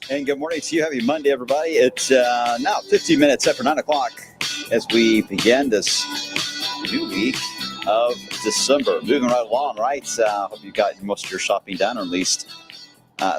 And good morning to you. Happy Monday, everybody. It's now 15 minutes after 9 o'clock as we begin this new week of December. Moving right along, right? Hope you got most of your shopping done, or at least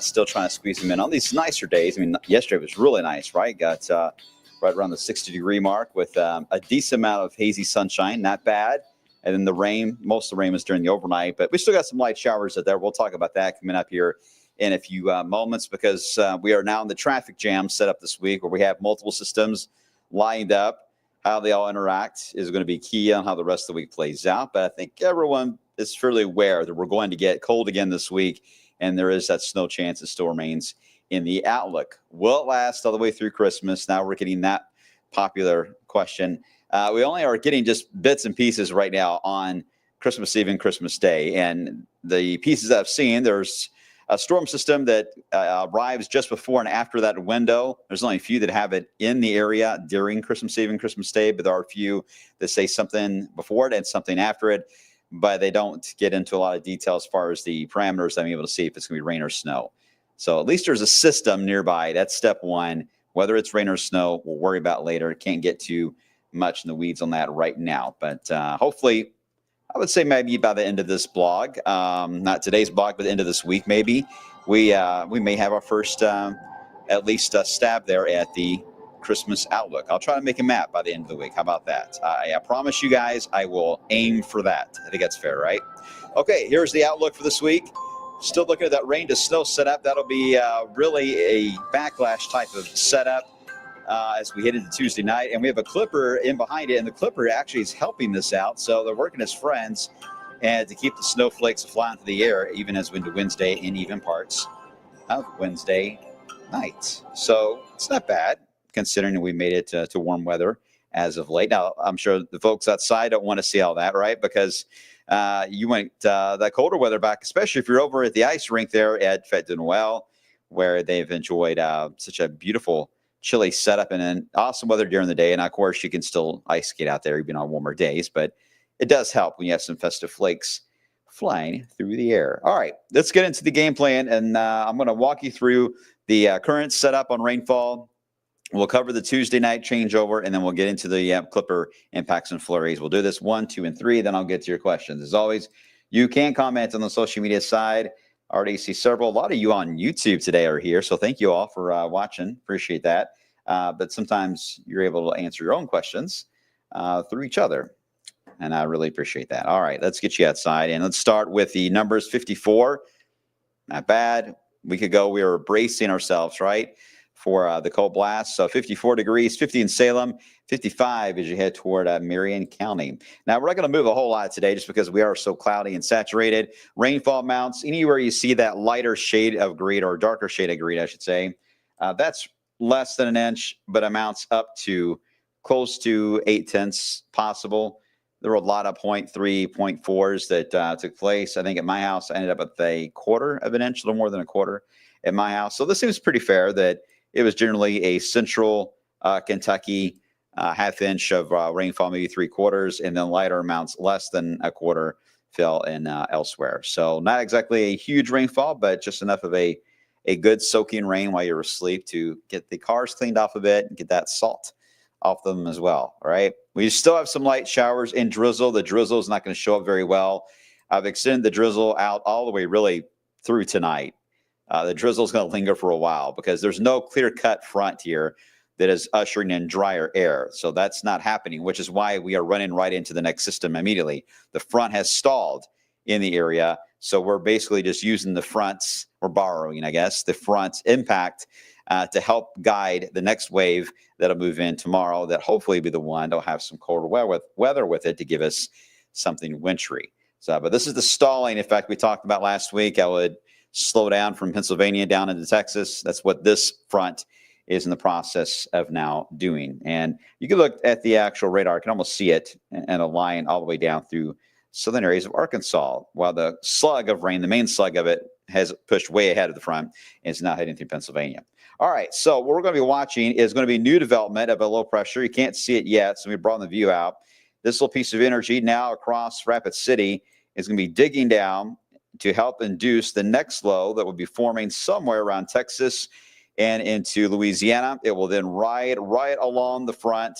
still trying to squeeze them in on these nicer days. I mean, yesterday was really nice, right? Got right around the 60-degree mark with a decent amount of hazy sunshine, not bad. And then the rain, most of the rain was during the overnight, but we still got some light showers out there. We'll talk about that coming up here in a few moments, because we are now in the traffic jam set up this week where we have multiple systems lined up. How they all interact is going to be key on how the rest of the week plays out. But I think everyone is fairly aware that we're going to get cold again this week, and there is that snow chance that still remains in the outlook. Will it last all the way through Christmas? Now we're getting that popular question. We only are getting just bits and pieces right now on Christmas Eve and Christmas Day. And the pieces that I've seen, there's a storm system that arrives just before and after that window. There's only a few that have it in the area during Christmas Eve and Christmas Day, but there are a few that say something before it and something after it, but they don't get into a lot of detail as far as the parameters I'm able to see if it's going to be rain or snow. So at least there's a system nearby. That's step one. Whether it's rain or snow, we'll worry about later. Can't get too much in the weeds on that right now, but hopefully, I would say maybe by the end of this blog, not today's blog, but the end of this week, maybe we may have our first at least stab there at the Christmas outlook. I'll try to make a map by the end of the week. How about that? I promise you guys, I will aim for that. I think that's fair, right? Okay, here's the outlook for this week. Still looking at that rain to snow setup. That'll be really a backlash type of setup as we head into Tuesday night. And we have a clipper in behind it, and the clipper actually is helping this out. So they're working as friends and to keep the snowflakes flying through the air, even as we into Wednesday and even parts of Wednesday night. So it's not bad, considering we made it to warm weather as of late. Now, I'm sure the folks outside don't want to see all that, right? Because you went that colder weather back, especially if you're over at the ice rink there at Fête de Noël, where they've enjoyed such a beautiful chilly setup and then awesome weather during the day. And of course, you can still ice skate out there even on warmer days, but it does help when you have some festive flakes flying through the air. All right, let's get into the game plan, and I'm going to walk you through the current setup on rainfall. We'll cover the Tuesday night changeover, and then we'll get into the clipper impacts and flurries. We'll do this 1, 2, and 3. Then I'll get to your questions. As always, you can comment on the social media side. I already see several. A lot of you on YouTube today are here, so thank you all for watching. Appreciate that. But sometimes you're able to answer your own questions through each other, and I really appreciate that. All right, let's get you outside, and let's start with the numbers 54. Not bad. A week ago, we were bracing ourselves, right, for the cold blast. So 54 degrees, 50 in Salem, 55 as you head toward Marion County. Now, we're not going to move a whole lot today just because we are so cloudy and saturated. Rainfall amounts, anywhere you see that lighter shade of green, or darker shade of green, I should say, that's less than an inch, but amounts up to close to 0.8 possible. There were a lot of 0.3, 0.4s that took place. I think at my house, I ended up with a quarter of an inch, a little more than a quarter at my house. So this seems pretty fair that it was generally a central Kentucky half inch of rainfall, maybe 3/4, and then lighter amounts, less than a quarter, fell in elsewhere. So not exactly a huge rainfall, but just enough of a good soaking rain while you're asleep to get the cars cleaned off a bit and get that salt off them as well. All right. We still have some light showers and drizzle. The drizzle is not going to show up very well. I've extended the drizzle out all the way really through tonight. The drizzle is going to linger for a while because there's no clear-cut front here that is ushering in drier air. So that's not happening, which is why we are running right into the next system immediately. The front has stalled in the area, so we're basically just using the fronts, or borrowing, I guess, the front impact to help guide the next wave that'll move in tomorrow, that hopefully be the one that'll have some colder weather with it to give us something wintry. So, but this is the stalling effect we talked about last week. I would slow down from Pennsylvania down into Texas. That's what this front is in the process of now doing. And you can look at the actual radar. I can almost see it in a line all the way down through southern areas of Arkansas, while the slug of rain, the main slug of it, has pushed way ahead of the front and is now heading through Pennsylvania. All right, so what we're going to be watching is going to be new development of a low pressure. You can't see it yet, so we brought the view out. This little piece of energy now across Rapid City is going to be digging down to help induce the next low that will be forming somewhere around Texas and into Louisiana. It will then ride right along the front,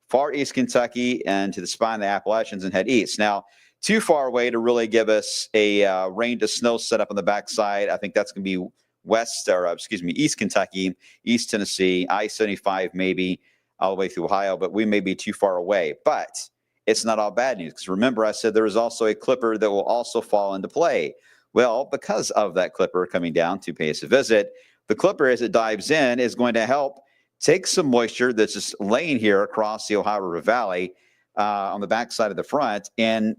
far east Kentucky, and to the spine of the Appalachians and head east. Now, too far away to really give us a rain to snow setup on the backside. I think that's going to be east Kentucky, east Tennessee, I-75 maybe, all the way through Ohio, but we may be too far away. But it's not all bad news, because remember I said there is also a clipper that will also fall into play. Well, because of that clipper coming down to pay us a visit, the clipper, as it dives in, is going to help take some moisture that's just laying here across the Ohio River Valley on the backside of the front and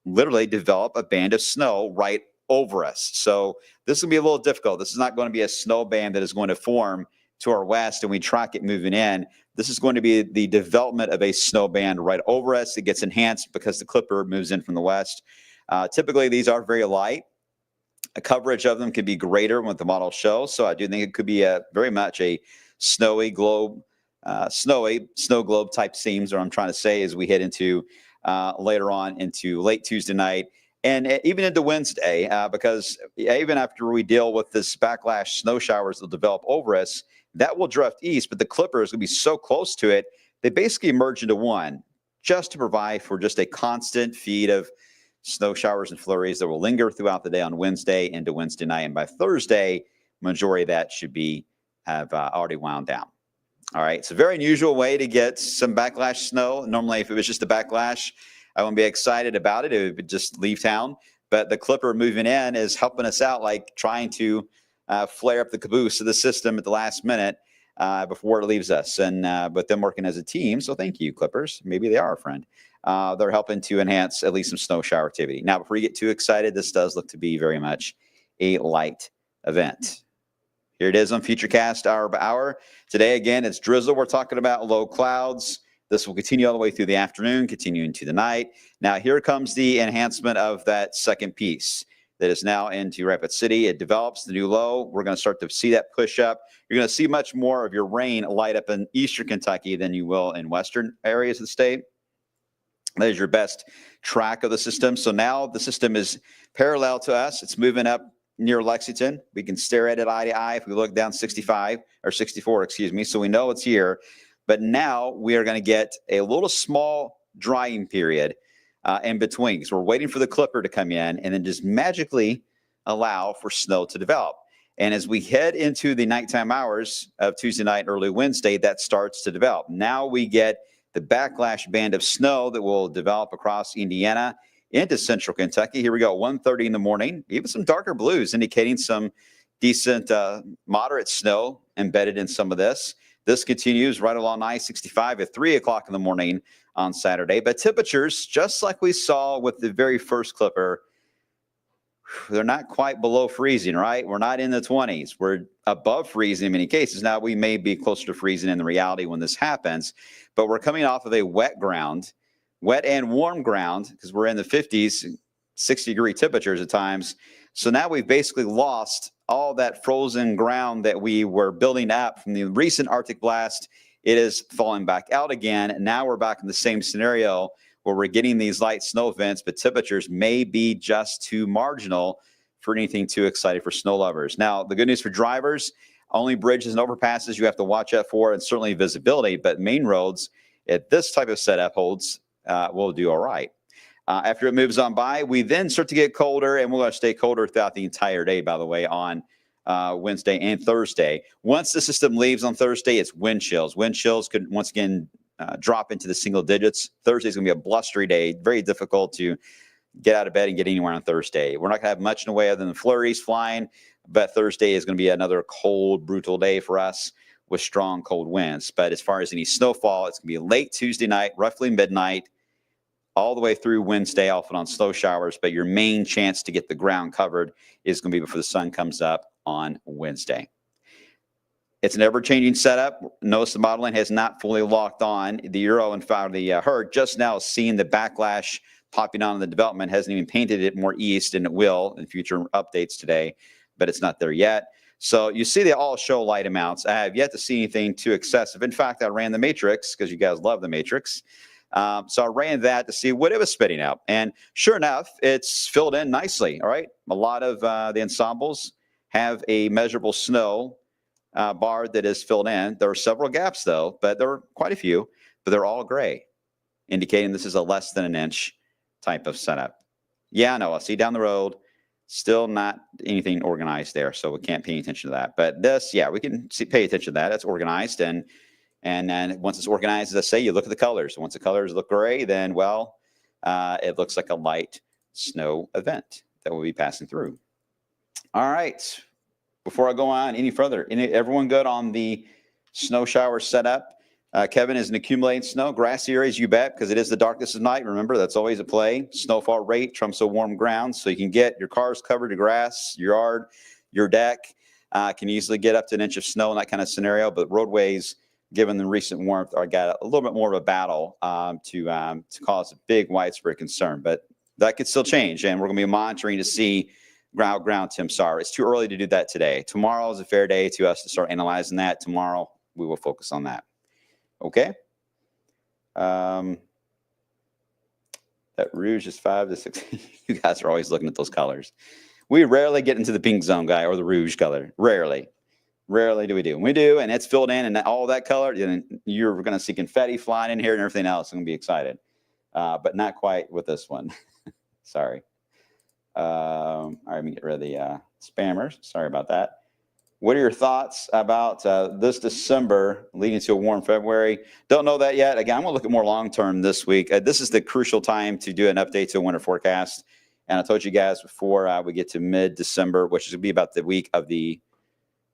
literally develop a band of snow right over us. So this will be a little difficult. This is not going to be a snow band that is going to form to our west and we track it moving in. This is going to be the development of a snow band right over us. It gets enhanced because the clipper moves in from the west. Typically, these are very light. A coverage of them could be greater than what the model shows. So I do think it could be very much a snow globe type seams, or I'm trying to say, as we head into later on into late Tuesday night and even into Wednesday, because even after we deal with this backlash snow showers that will develop over us, that will drift east, but the clipper is going to be so close to it, they basically merge into one, just to provide for just a constant feed of snow showers and flurries that will linger throughout the day on Wednesday into Wednesday night. And by Thursday, majority of that should have already wound down. All right, it's a very unusual way to get some backlash snow. Normally, if it was just a backlash, I wouldn't be excited about it. It would just leave town. But the clipper moving in is helping us out, like trying to flare up the caboose of the system at the last minute before it leaves us. And but them working as a team, so thank you, Clippers. Maybe they are a friend. They're helping to enhance at least some snow shower activity. Now, before you get too excited, this does look to be very much a light event. Here it is on Futurecast hour by hour. Today, again, it's drizzle. We're talking about low clouds. This will continue all the way through the afternoon, continue into the night. Now, here comes the enhancement of that second piece that is now into Rapid City. It develops the new low. We're going to start to see that push up. You're going to see much more of your rain light up in eastern Kentucky than you will in western areas of the state. That is your best track of the system. So now the system is parallel to us. It's moving up near Lexington. We can stare at it eye to eye if we look down 64, so we know it's here. But now we are going to get a little small drying period in between, because we're waiting for the clipper to come in and then just magically allow for snow to develop. And as we head into the nighttime hours of Tuesday night, early Wednesday, that starts to develop. Now we get the backlash band of snow that will develop across Indiana into central Kentucky. Here we go, 1:30 in the morning, even some darker blues indicating some decent moderate snow embedded in some of this. This continues right along I-65 at 3 o'clock in the morning on Saturday. But temperatures, just like we saw with the very first clipper, they're not quite below freezing, right? We're not in the 20s. We're above freezing in many cases. Now, we may be closer to freezing in the reality when this happens, but we're coming off of a wet ground, wet and warm ground, because we're in the 50s, 60-degree temperatures at times. So now we've basically lost all that frozen ground that we were building up from the recent Arctic blast. It is falling back out again. Now we're back in the same scenario where we're getting these light snow events, but temperatures may be just too marginal for anything too exciting for snow lovers. Now, the good news for drivers, only bridges and overpasses you have to watch out for, and certainly visibility, but main roads at this type of setup holds will do all right. After it moves on by, we then start to get colder, and we're going to stay colder throughout the entire day, by the way, on Wednesday and Thursday. Once the system leaves on Thursday, it's wind chills. Wind chills could once again drop into the single digits. Thursday is going to be a blustery day, very difficult to get out of bed and get anywhere on Thursday. We're not going to have much in the way other than flurries flying, but Thursday is going to be another cold, brutal day for us with strong cold winds. But as far as any snowfall, it's going to be late Tuesday night, roughly midnight, all the way through Wednesday, often on slow showers. But your main chance to get the ground covered is going to be before the sun comes up on Wednesday. It's an ever-changing setup. Notice the modeling has not fully locked on. The Euro, in fact, the herd just now seeing the backlash popping on in the development, hasn't even painted it more east, and it will in future updates today, but it's not there yet. So you see they all show light amounts. I have yet to see anything too excessive. In fact, I ran the matrix because you guys love the matrix. So I ran that to see what it was spitting out. And sure enough, it's filled in nicely. All right. A lot of the ensembles have a measurable snow bar that is filled in. There are several gaps, though, but there are quite a few, but they're all gray, indicating this is a less than an inch type of setup. Yeah, no, I see down the road, still not anything organized there, so we can't pay attention to that. But this, yeah, we can pay attention to that. It's organized, and then once it's organized, as I say, you look at the colors. Once the colors look gray, then, well, it looks like a light snow event that will be passing through. All right. Before I go on any further, everyone good on the snow shower setup? Kevin, is an accumulating snow. Grassy areas, you bet, because it is the darkness of night. Remember, that's always at play. Snowfall rate trumps a warm ground, so you can get your cars covered, your grass, your yard, your deck. Can easily get up to an inch of snow in that kind of scenario, but roadways, given the recent warmth, are got a little bit more of a battle to cause a big widespread concern. But that could still change, and we're going to be monitoring to see how ground temps are. It's too early to do that today. Tomorrow is a fair day to us to start analyzing that. Tomorrow, we will focus on that. Okay. That rouge is 5 to 6. You guys are always looking at those colors. We rarely get into the pink zone, guy, or the rouge color. Rarely. Rarely do we do. When we do, and it's filled in and all that color, then you're going to see confetti flying in here and everything else. I'm going to be excited. But not quite with this one. Sorry. All right, let me get rid of the spammers. Sorry about that. What are your thoughts about this December leading to a warm February? Don't know that yet. Again, I'm going to look at more long-term this week. This is the crucial time to do an update to a winter forecast. And I told you guys before we get to mid-December, which is going to be about the week of the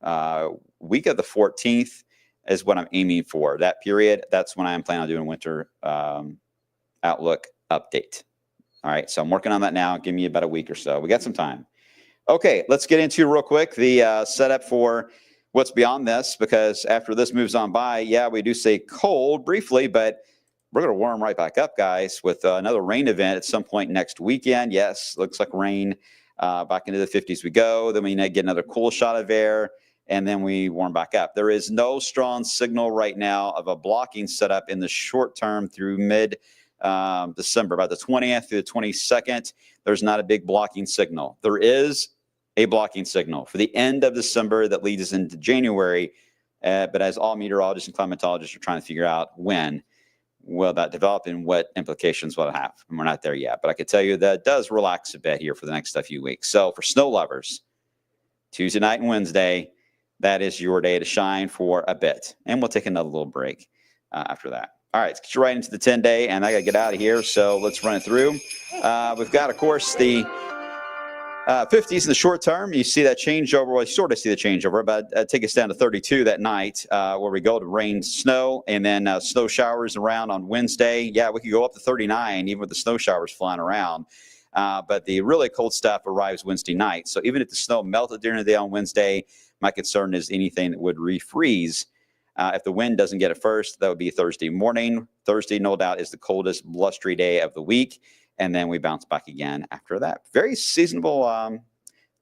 14th is what I'm aiming for. That period, that's when I'm planning on doing a winter outlook update. All right, so I'm working on that now. Give me about a week or so. We got some time. Okay, let's get into real quick the setup for what's beyond this, because after this moves on by, yeah, we do say cold briefly, but we're going to warm right back up, guys, with another rain event at some point next weekend. Yes, looks like rain. Back into the 50s we go. Then we get another cool shot of air, and then we warm back up. There is no strong signal right now of a blocking setup in the short term through mid-December, about the 20th through the 22nd. There's not a big blocking signal. There is a blocking signal for the end of December that leads us into January. But as all meteorologists and climatologists are trying to figure out when will that develop and what implications will it have. And we're not there yet. But I can tell you that it does relax a bit here for the next few weeks. So for snow lovers, Tuesday night and Wednesday, that is your day to shine for a bit. And we'll take another little break after that. All right, let's get you right into the 10-day, and I got to get out of here, so let's run it through. We've got, of course, the 50s in the short term. You see that changeover. Well, you sort of see the changeover, but take us down to 32 that night where we go to rain, snow, and then snow showers around on Wednesday. Yeah, we could go up to 39, even with the snow showers flying around. But the really cold stuff arrives Wednesday night. So even if the snow melted during the day on Wednesday, my concern is anything that would refreeze. If the wind doesn't get it first, that would be Thursday morning. Thursday, no doubt, is the coldest blustery day of the week. And then we bounce back again after that. Very seasonable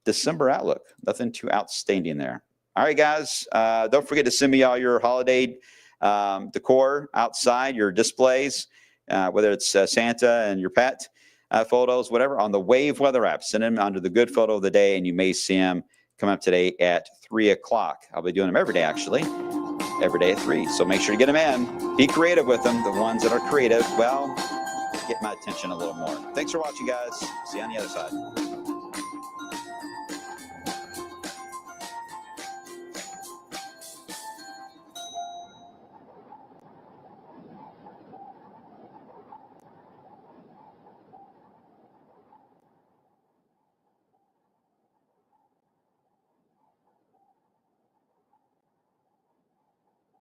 December outlook. Nothing too outstanding there. All right, guys. Don't forget to send me all your holiday decor outside, your displays, whether it's Santa and your pet photos, whatever, on the Wave Weather app. Send them under the good photo of the day, and you may see them come up today at 3 o'clock. I'll be doing them every day, actually. Every day at 3. So make sure to get them in. Be creative with them. The ones that are creative, well, get my attention a little more. Thanks for watching, guys. See you on the other side.